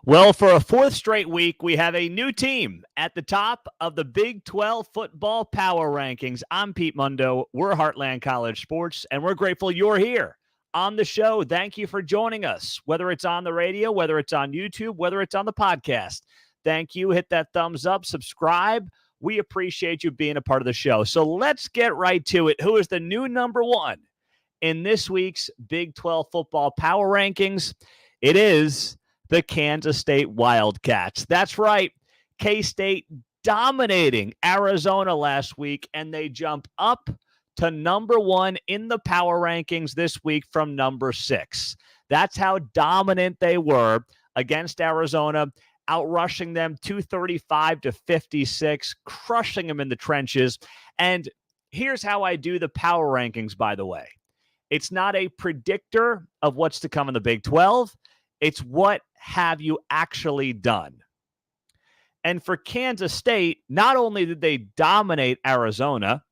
Well, for a fourth straight week, we have a new team at the top of the Big 12 football power rankings. I'm Pete Mundo. We're Heartland College Sports, and we're grateful you're here on the show. Thank you for joining us, whether it's on the radio, whether it's on YouTube, whether it's on the podcast. Thank you. Hit that thumbs up, subscribe. We appreciate you being a part of the show. So let's get right to it. Who is the new number one in this week's Big 12 football power rankings? It is the Kansas State Wildcats. That's right. K-State dominating Arizona last week, and they jump up to number one in the power rankings this week from number 6. That's how dominant they were against Arizona, outrushing them 235-56, crushing them in the trenches. And here's how I do the power rankings, by the way. It's not a predictor of what's to come in the Big 12. It's what have you actually done? And for Kansas State, not only did they dominate Arizona,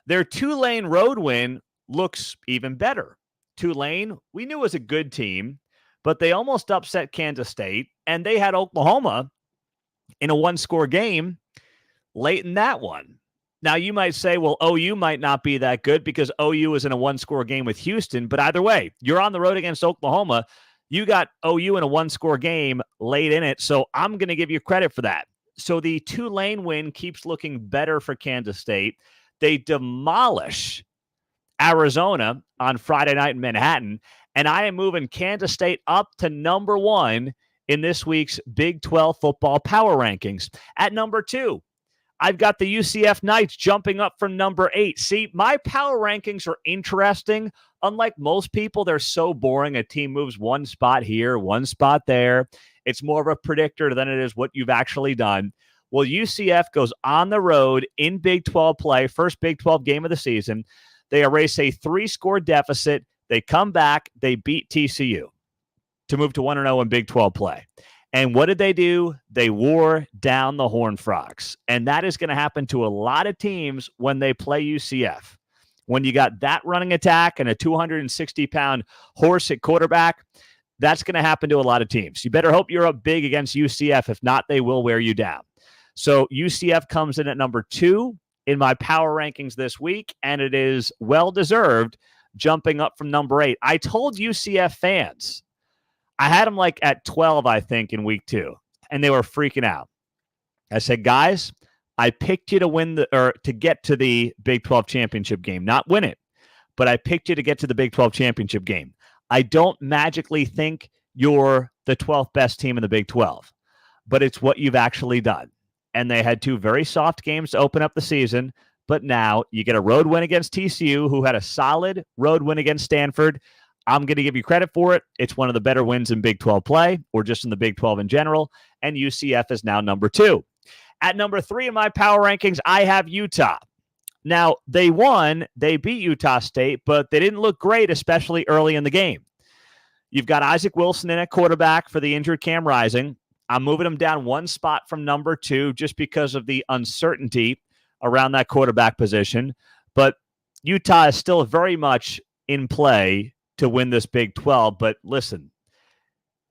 their Tulane road win looks even better. Tulane, we knew was a good team, but they almost upset Kansas State, and they had Oklahoma in a one-score game late in that one. Now, you might say, well, OU might not be that good because OU is in a one-score game with Houston. But either way, you're on the road against Oklahoma. You got OU in a one-score game late in it, so I'm going to give you credit for that. So the Tulane win keeps looking better for Kansas State. They demolish Arizona on Friday night in Manhattan, and I am moving Kansas State up to number one in this week's Big 12 football power rankings. At number 2, I've got the UCF Knights jumping up from number 8. See, my power rankings are interesting. Unlike most people, they're so boring. A team moves one spot here, one spot there. It's more of a predictor than it is what you've actually done. Well, UCF goes on the road in Big 12 play, first Big 12 game of the season. They erase a 3-score deficit. They come back. They beat TCU to move to 1-0 in Big 12 play. And what did they do? They wore down the Horned Frogs. And that is going to happen to a lot of teams when they play UCF. When you got that running attack and a 260-pound horse at quarterback, that's going to happen to a lot of teams. You better hope you're up big against UCF. If not, they will wear you down. So UCF comes in at number 2 in my power rankings this week, and it is well-deserved, jumping up from number 8. I told UCF fans, I had them like at 12, I think, in week 2, and they were freaking out. I said, guys, I picked you to win to get to the Big 12 championship game, not win it, but I picked you to get to the Big 12 championship game. I don't magically think you're the 12th best team in the Big 12, but it's what you've actually done. And they had 2 very soft games to open up the season, but now you get a road win against TCU, who had a solid road win against Stanford. I'm going to give you credit for it. It's one of the better wins in Big 12 play, or just in the Big 12 in general, and UCF is now number 2. At number 3 in my power rankings, I have Utah. Now, they won. They beat Utah State, but they didn't look great, especially early in the game. You've got Isaac Wilson in at quarterback for the injured Cam Rising. I'm moving him down one spot from number 2 just because of the uncertainty around that quarterback position. But Utah is still very much in play to win this Big 12. But listen,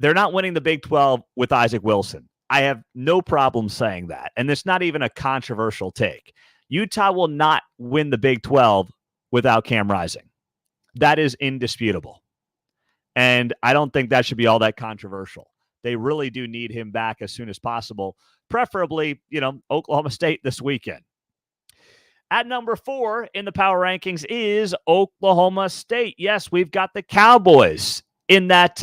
they're not winning the Big 12 with Isaac Wilson. I have no problem saying that. And it's not even a controversial take. Utah will not win the Big 12 without Cam Rising. That is indisputable. And I don't think that should be all that controversial. They really do need him back as soon as possible. Preferably, Oklahoma State this weekend. At number 4 in the power rankings is Oklahoma State. Yes, we've got the Cowboys in that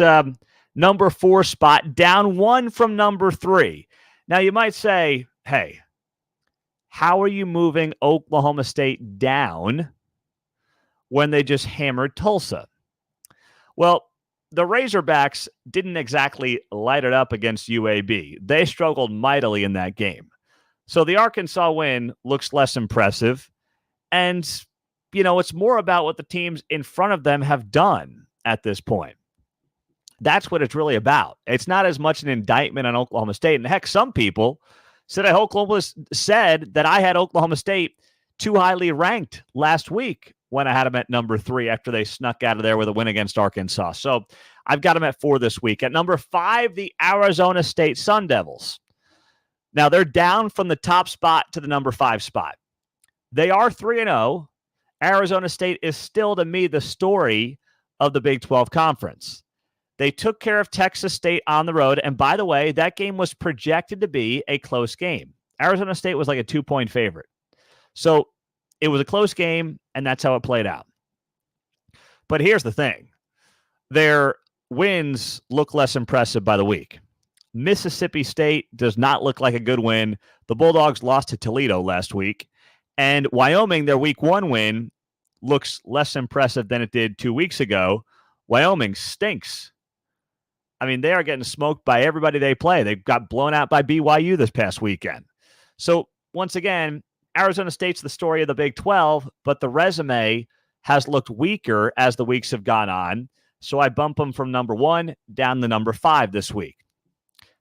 number 4 spot, down 1 from number 3. Now, you might say, hey, how are you moving Oklahoma State down when they just hammered Tulsa? Well, the Razorbacks didn't exactly light it up against UAB. They struggled mightily in that game. So the Arkansas win looks less impressive. And, it's more about what the teams in front of them have done at this point. That's what it's really about. It's not as much an indictment on Oklahoma State. And heck, some people said that I had Oklahoma State too highly ranked last week when I had them at number 3 after they snuck out of there with a win against Arkansas. So I've got them at 4 this week. At number 5, the Arizona State Sun Devils. Now, they're down from the top spot to the number 5 spot. They are 3-0. Arizona State is still, to me, the story of the Big 12 Conference. They took care of Texas State on the road. And by the way, that game was projected to be a close game. Arizona State was like a 2-point favorite. So it was a close game, and that's how it played out. But here's the thing. Their wins look less impressive by the week. Mississippi State does not look like a good win. The Bulldogs lost to Toledo last week. And Wyoming, their week 1 win, looks less impressive than it did 2 weeks ago. Wyoming stinks. I mean, they are getting smoked by everybody they play. They got blown out by BYU this past weekend. So, once again, Arizona State's the story of the Big 12, but the resume has looked weaker as the weeks have gone on. So I bump them from number 1 down to number 5 this week.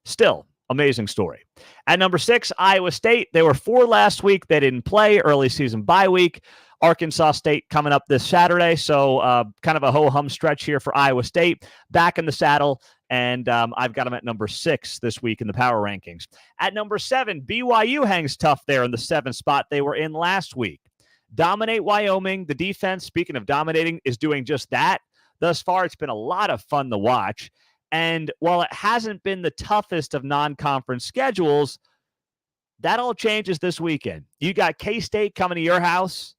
Still, amazing story. At number 6, Iowa State. They were 4 last week. They didn't play. Early season bye week. Arkansas State coming up this Saturday. So kind of a ho-hum stretch here for Iowa State. Back in the saddle. And I've got them at number 6 this week in the power rankings. At number 7, BYU hangs tough there in the 7th spot they were in last week. Dominate Wyoming. The defense, speaking of dominating, is doing just that. Thus far, it's been a lot of fun to watch. And while it hasn't been the toughest of non-conference schedules, that all changes this weekend. You got K-State coming to your house.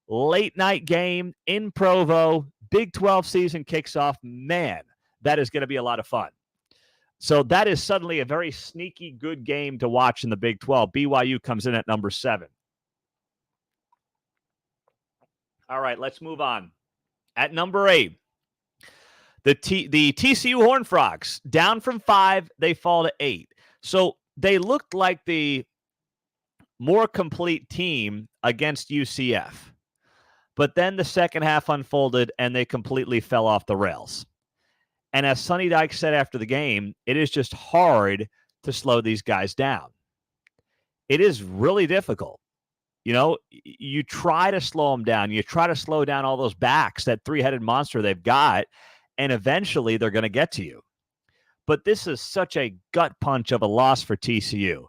Late night game in Provo. Big 12 season kicks off. Man, that is going to be a lot of fun. So that is suddenly a very sneaky good game to watch in the Big 12. BYU comes in at number 7. All right, let's move on. At number 8, the TCU Horned Frogs, down from 5, they fall to 8. So they looked like the more complete team against UCF. But then the second half unfolded, and they completely fell off the rails. And as Sonny Dykes said after the game, it is just hard to slow these guys down. It is really difficult. You know, you try to slow them down. You try to slow down all those backs, that 3-headed monster they've got, and eventually they're going to get to you. But this is such a gut punch of a loss for TCU,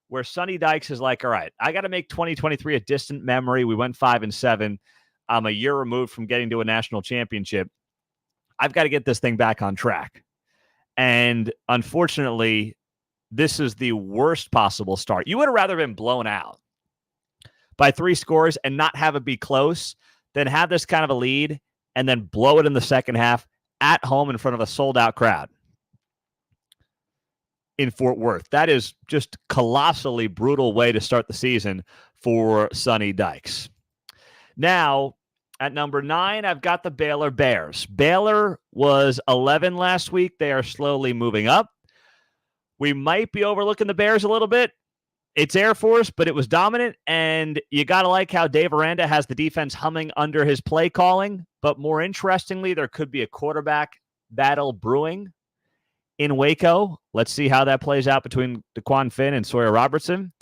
where Sonny Dykes is like, all right, I got to make 2023 a distant memory. We went 5-7. I'm a year removed from getting to a national championship. I've got to get this thing back on track. And unfortunately, this is the worst possible start. You would have rather been blown out by 3 scores and not have it be close than have this kind of a lead and then blow it in the second half at home in front of a sold-out crowd in Fort Worth. That is just colossally brutal way to start the season for Sonny Dykes. Now, at number 9, I've got the Baylor Bears. Baylor was 11 last week. They are slowly moving up. We might be overlooking the Bears a little bit. It's Air Force, but it was dominant, and you got to like how Dave Aranda has the defense humming under his play calling. But more interestingly, there could be a quarterback battle brewing in Waco. Let's see how that plays out between DeQuan Finn and Sawyer Robertson.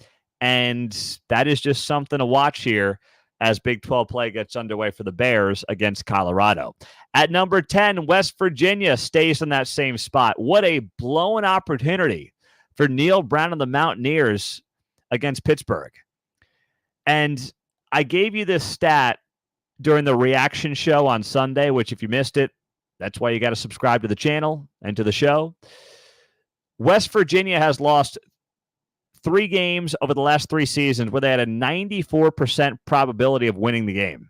And that is just something to watch here as Big 12 play gets underway for the Bears against Colorado. At number 10, West Virginia stays in that same spot. What a blown opportunity for Neil Brown and the Mountaineers against Pittsburgh. And I gave you this stat during the reaction show on Sunday, which if you missed it, that's why you got to subscribe to the channel and to the show. West Virginia has lost 3 games over the last 3 seasons where they had a 94% probability of winning the game.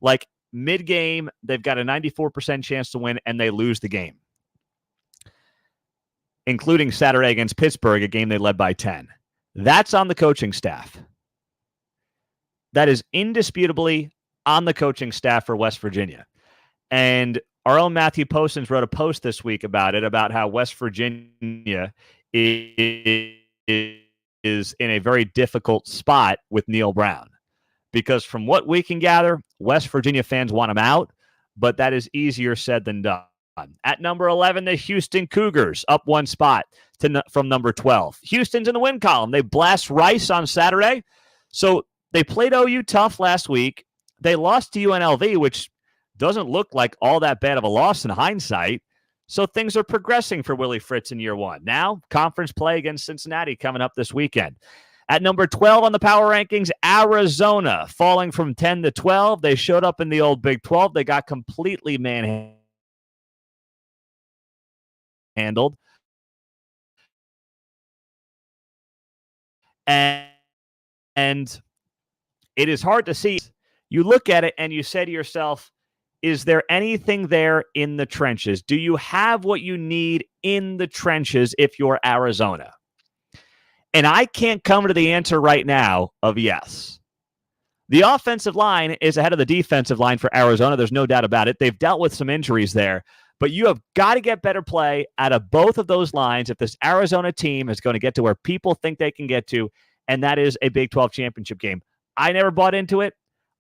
Like mid-game, they've got a 94% chance to win, and they lose the game, including Saturday against Pittsburgh, a game they led by 10. That's on the coaching staff. That is indisputably on the coaching staff for West Virginia. And our own Matthew Postins wrote a post this week about it, about how West Virginia is in a very difficult spot with Neil Brown. Because from what we can gather, West Virginia fans want him out, but that is easier said than done. At number 11, the Houston Cougars, up 1 spot from number 12. Houston's in the win column. They blast Rice on Saturday. So they played OU tough last week. They lost to UNLV, which doesn't look like all that bad of a loss in hindsight. So things are progressing for Willie Fritz in year one. Now, conference play against Cincinnati coming up this weekend. At number 12 on the power rankings, Arizona, falling from 10 to 12. They showed up in the old Big 12. They got completely manhandled. And it is hard to see. You look at it and you say to yourself, is there anything there in the trenches? Do you have what you need in the trenches if you're Arizona? And I can't come to the answer right now of yes. The offensive line is ahead of the defensive line for Arizona. There's no doubt about it. They've dealt with some injuries there. But you have got to get better play out of both of those lines if this Arizona team is going to get to where people think they can get to, and that is a Big 12 championship game. I never bought into it.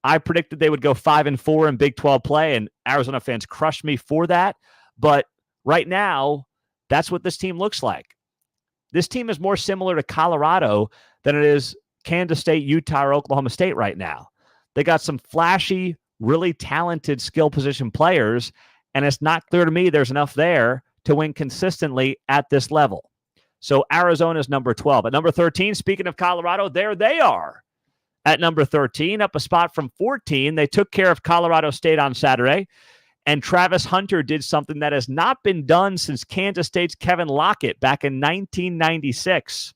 I predicted they would go 5-4 in Big 12 play, and Arizona fans crushed me for that. But right now, that's what this team looks like. This team is more similar to Colorado than it is Kansas State, Utah, or Oklahoma State right now. They got some flashy, really talented skill position players, and it's not clear to me there's enough there to win consistently at this level. So Arizona's number 12. At number 13, speaking of Colorado, there they are. At number 13, up a spot from 14, they took care of Colorado State on Saturday, and Travis Hunter did something that has not been done since Kansas State's Kevin Lockett back in 1996.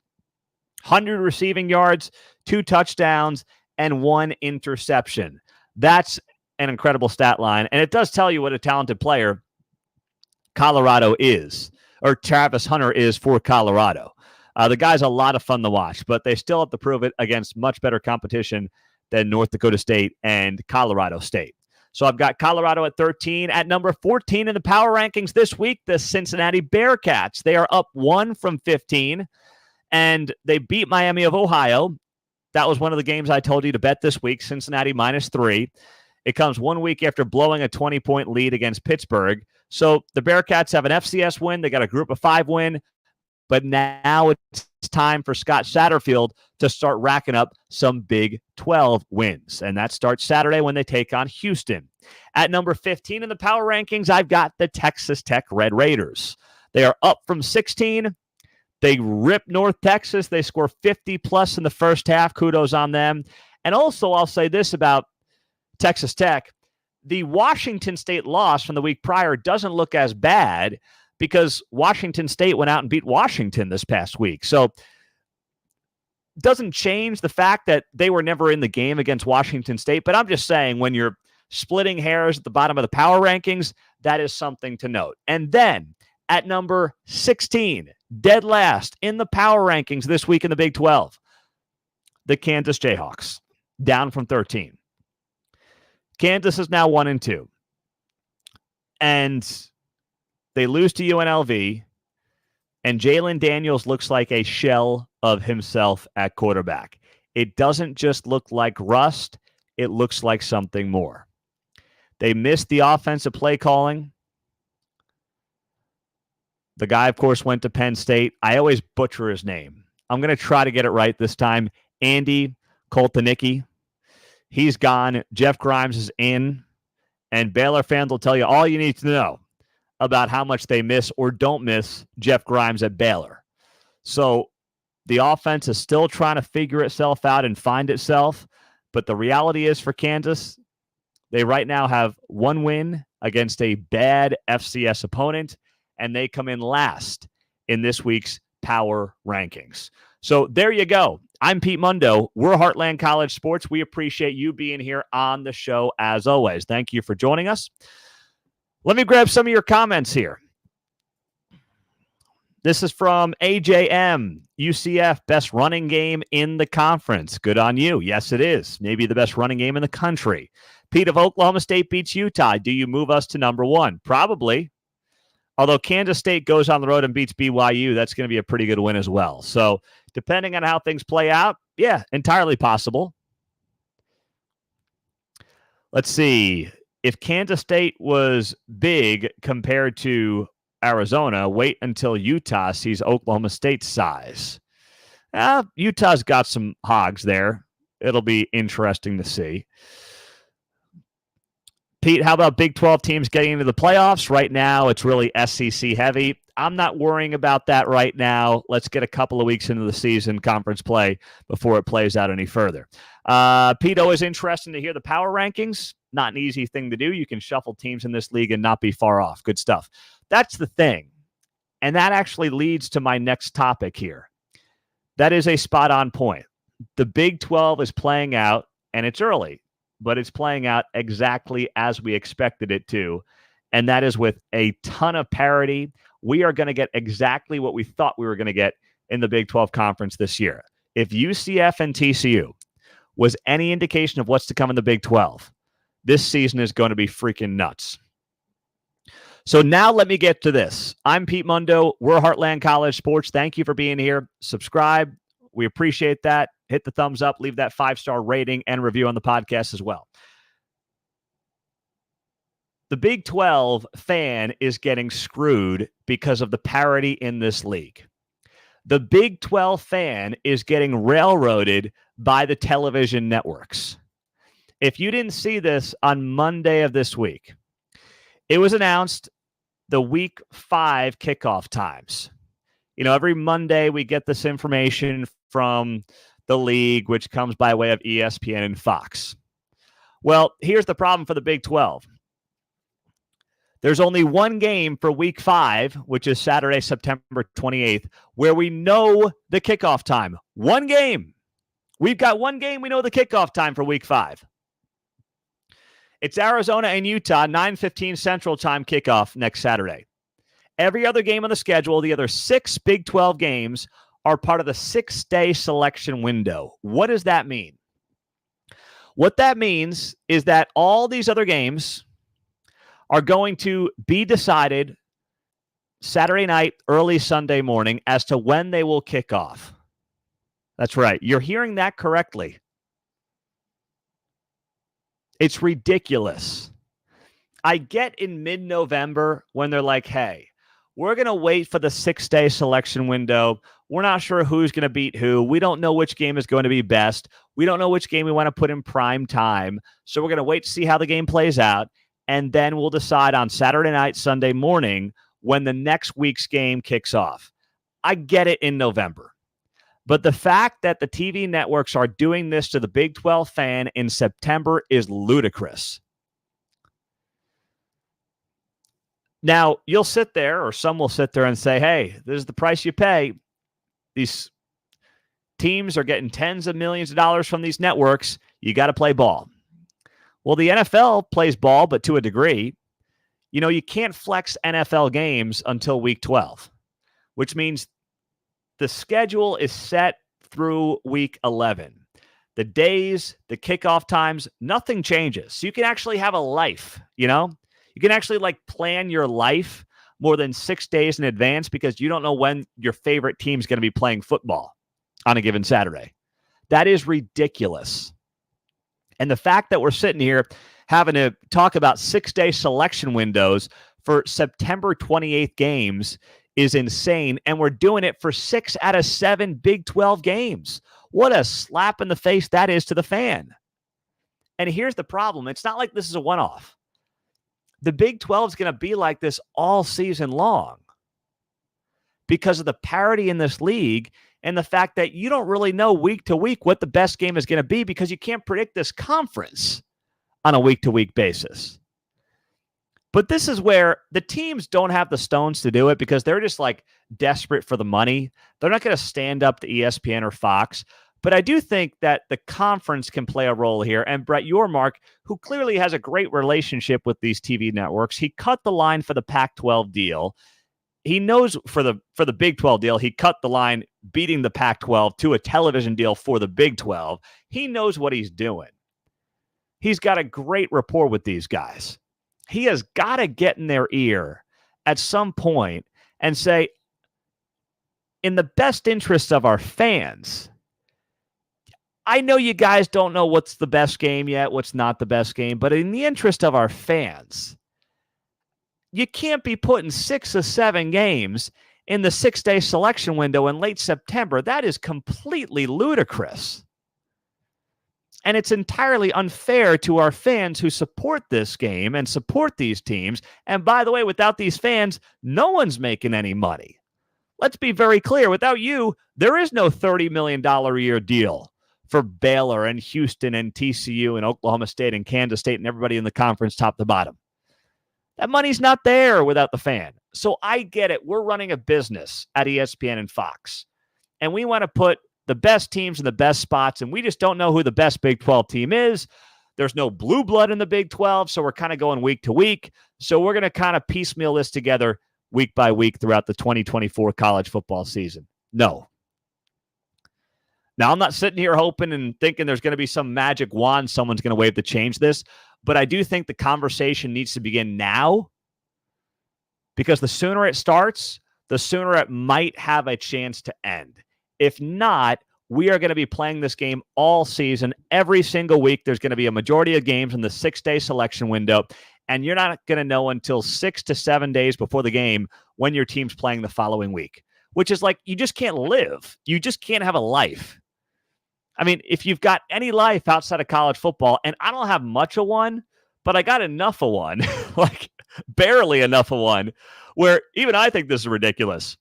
100 receiving yards, 2 touchdowns, and 1 interception. That's an incredible stat line, and it does tell you what a talented player Colorado is, or Travis Hunter is for Colorado. The guy's a lot of fun to watch, but they still have to prove it against much better competition than North Dakota State and Colorado State. So I've got Colorado at 13. At number 14 in the power rankings this week, the Cincinnati Bearcats. They are up 1 from 15, and they beat Miami of Ohio. That was one of the games I told you to bet this week, Cincinnati -3. It comes 1 week after blowing a 20-point lead against Pittsburgh. So the Bearcats have an FCS win. They got a group of 5 win. But now it's time for Scott Satterfield to start racking up some Big 12 wins. And that starts Saturday when they take on Houston. At number 15 in the power rankings, I've got the Texas Tech Red Raiders. They are up from 16. They rip North Texas. They score 50-plus in the first half. Kudos on them. And also, I'll say this about Texas Tech. The Washington State loss from the week prior doesn't look as bad because Washington State went out and beat Washington this past week. So doesn't change the fact that they were never in the game against Washington State. But I'm just saying, when you're splitting hairs at the bottom of the power rankings, that is something to note. And then at number 16, dead last in the power rankings this week in the Big 12, the Kansas Jayhawks, down from 13. Kansas is now 1-2. And they lose to UNLV, and Jalen Daniels looks like a shell of himself at quarterback. It doesn't just look like rust. It looks like something more. They missed the offensive play calling. The guy, of course, went to Penn State. I always butcher his name. I'm going to try to get it right this time. Andy Koltanicki. He's gone. Jeff Grimes is in. And Baylor fans will tell you all you need to know about how much they miss or don't miss Jeff Grimes at Baylor. So the offense is still trying to figure itself out and find itself. But the reality is for Kansas, they right now have 1 win against a bad FCS opponent, and they come in last in this week's power rankings. So there you go. I'm Pete Mundo. We're Heartland College Sports. We appreciate you being here on the show as always. Thank you for joining us. Let me grab some of your comments here. This is from AJM. UCF, best running game in the conference. Good on you. Yes, it is. Maybe the best running game in the country. Pete, if Oklahoma State beats Utah, do you move us to number 1? Probably. Although Kansas State goes on the road and beats BYU, that's going to be a pretty good win as well. So depending on how things play out, yeah, entirely possible. Let's see. If Kansas State was big compared to Arizona, wait until Utah sees Oklahoma State's size. Utah's got some hogs there. It'll be interesting to see. Pete, how about Big 12 teams getting into the playoffs? Right now, it's really SEC heavy. I'm not worrying about that right now. Let's get a couple of weeks into the season conference play before it plays out any further. Pete, always interesting to hear the power rankings. Not an easy thing to do. You can shuffle teams in this league and not be far off. Good stuff. That's the thing. And that actually leads to my next topic here. That is a spot on point. The Big 12 is playing out, and it's early, but it's playing out exactly as we expected it to. And that is with a ton of parity. We are going to get exactly what we thought we were going to get in the Big 12 conference this year. If UCF and TCU was any indication of what's to come in the Big 12, this season is going to be freaking nuts. So now let me get to this. I'm Pete Mundo. We're Heartland College Sports. Thank you for being here. Subscribe. We appreciate that. Hit the thumbs up. Leave that 5-star rating and review on the podcast as well. The Big 12 fan is getting screwed because of the parity in this league. The Big 12 fan is getting railroaded by the television networks. If you didn't see this on Monday of this week, it was announced the week 5 kickoff times. You know, every Monday we get this information from the league, which comes by way of ESPN and Fox. Well, here's the problem for the Big 12. There's only one game for week 5, which is Saturday, September 28th, where we know the kickoff time. One game. We've got one game. We know the kickoff time for week 5. It's Arizona and Utah, 9:15 Central Time kickoff next Saturday. Every other game on the schedule, the other 6 Big 12 games, are part of the 6-day selection window. What does that mean? What that means is that all these other games are going to be decided Saturday night, early Sunday morning as to when they will kick off. That's right. You're hearing that correctly. It's ridiculous. I get in mid-November when they're like, hey, we're going to wait for the 6-day selection window. We're not sure who's going to beat who. We don't know which game is going to be best. We don't know which game we want to put in prime time. So we're going to wait to see how the game plays out. And then we'll decide on Saturday night, Sunday morning, when the next week's game kicks off. I get it in November. But the fact that the TV networks are doing this to the Big 12 fan in September is ludicrous. Now, you'll sit there, or some will sit there and say, hey, this is the price you pay. These teams are getting tens of millions of dollars from these networks. You got to play ball. Well, the NFL plays ball, but to a degree. You know, you can't flex NFL games until week 12, which means the schedule is set through week 11. The days, the kickoff times, nothing changes. So you can actually have a life, you know? You can actually plan your life more than 6 days in advance because you don't know when your favorite team's going to be playing football on a given Saturday. That is ridiculous. And the fact that we're sitting here having to talk about 6-day selection windows for September 28th games is insane. And we're doing it for 6 out of 7 Big 12 games. What a slap in the face that is to the fan. And here's the problem. It's not like this is a one-off. The Big 12 is going to be like this all season long because of the parity in this league and the fact that you don't really know week to week what the best game is going to be because you can't predict this conference on a week-to-week basis. But this is where the teams don't have the stones to do it because they're just desperate for the money. They're not going to stand up to ESPN or Fox. But I do think that the conference can play a role here. And Brett Yormark, who clearly has a great relationship with these TV networks, he cut the line for the Pac-12 deal. He knows for the Big 12 deal, he cut the line beating the Pac-12 to a television deal for the Big 12. He knows what he's doing. He's got a great rapport with these guys. He has got to get in their ear at some point and say, in the best interest of our fans, I know you guys don't know what's the best game yet, what's not the best game, but in the interest of our fans, you can't be putting 6 or 7 games in the 6-day selection window in late September. That is completely ludicrous. And it's entirely unfair to our fans who support this game and support these teams. And by the way, without these fans, no one's making any money. Let's be very clear. Without you, there is no $30 million a year deal for Baylor and Houston and TCU and Oklahoma State and Kansas State and everybody in the conference top to bottom. That money's not there without the fan. So I get it. We're running a business at ESPN and Fox, and we want to put the best teams in the best spots, and we just don't know who the best Big 12 team is. There's no blue blood in the Big 12, so we're kind of going week to week. So we're going to kind of piecemeal this together week by week throughout the 2024 college football season. No. Now, I'm not sitting here hoping and thinking there's going to be some magic wand someone's going to wave to change this, but I do think the conversation needs to begin now, because the sooner it starts, the sooner it might have a chance to end. If not, we are going to be playing this game all season. Every single week, there's going to be a majority of games in the 6-day selection window, and you're not going to know until 6 to 7 days before the game when your team's playing the following week, which is like you just can't live. You just can't have a life. I mean, if you've got any life outside of college football, and I don't have much of one, but I got enough of one, like barely enough of one, where even I think this is ridiculous.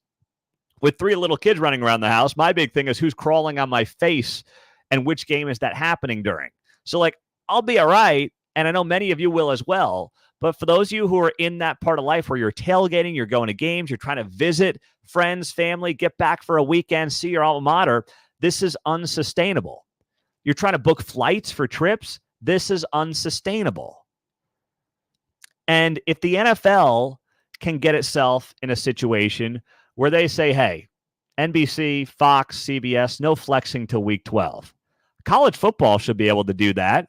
With 3 little kids running around the house, my big thing is who's crawling on my face and which game is that happening during. So, like, I'll be all right, and I know many of you will as well. But for those of you who are in that part of life where you're tailgating, you're going to games, you're trying to visit friends, family, get back for a weekend, see your alma mater, this is unsustainable. You're trying to book flights for trips. This is unsustainable. And if the NFL can get itself in a situation where they say, hey, NBC, Fox, CBS, no flexing till week 12. College football should be able to do that.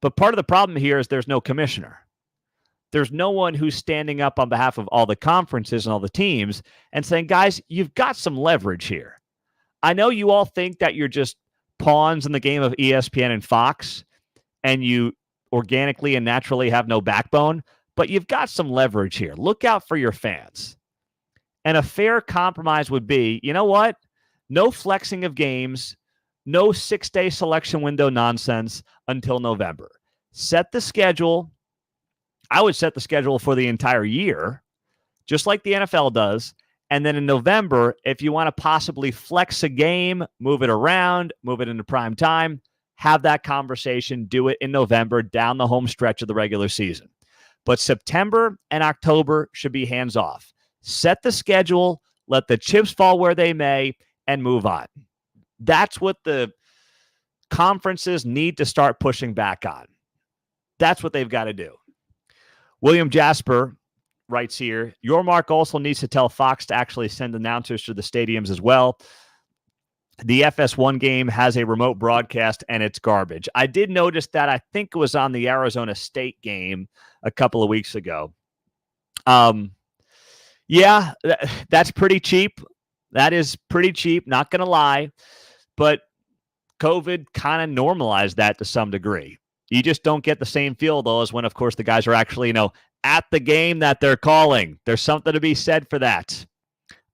But part of the problem here is there's no commissioner. There's no one who's standing up on behalf of all the conferences and all the teams and saying, guys, you've got some leverage here. I know you all think that you're just pawns in the game of ESPN and Fox, and you organically and naturally have no backbone, but you've got some leverage here. Look out for your fans. And a fair compromise would be, you know what? No flexing of games, no 6-day selection window nonsense until November. Set the schedule. I would set the schedule for the entire year, just like the NFL does. And then in November, if you want to possibly flex a game, move it around, move it into prime time, have that conversation, do it in November down the home stretch of the regular season. But September and October should be hands off. Set the schedule, let the chips fall where they may, and move on. That's what the conferences need to start pushing back on. That's what they've got to do. William Jasper writes here, your Mark also needs to tell Fox to actually send announcers to the stadiums as well. The FS1 game has a remote broadcast, and it's garbage. I did notice that. I think it was on the Arizona State game a couple of weeks ago. Yeah, that's pretty cheap. That is pretty cheap, not going to lie. But COVID kind of normalized that to some degree. You just don't get the same feel, though, as when, of course, the guys are actually, at the game that they're calling. There's something to be said for that.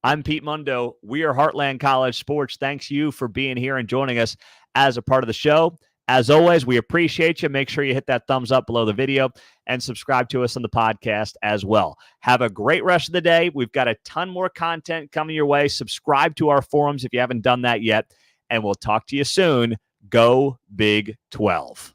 I'm Pete Mundo. We are Heartland College Sports. Thanks you for being here and joining us as a part of the show. As always, we appreciate you. Make sure you hit that thumbs up below the video and subscribe to us on the podcast as well. Have a great rest of the day. We've got a ton more content coming your way. Subscribe to our forums if you haven't done that yet, and we'll talk to you soon. Go Big 12.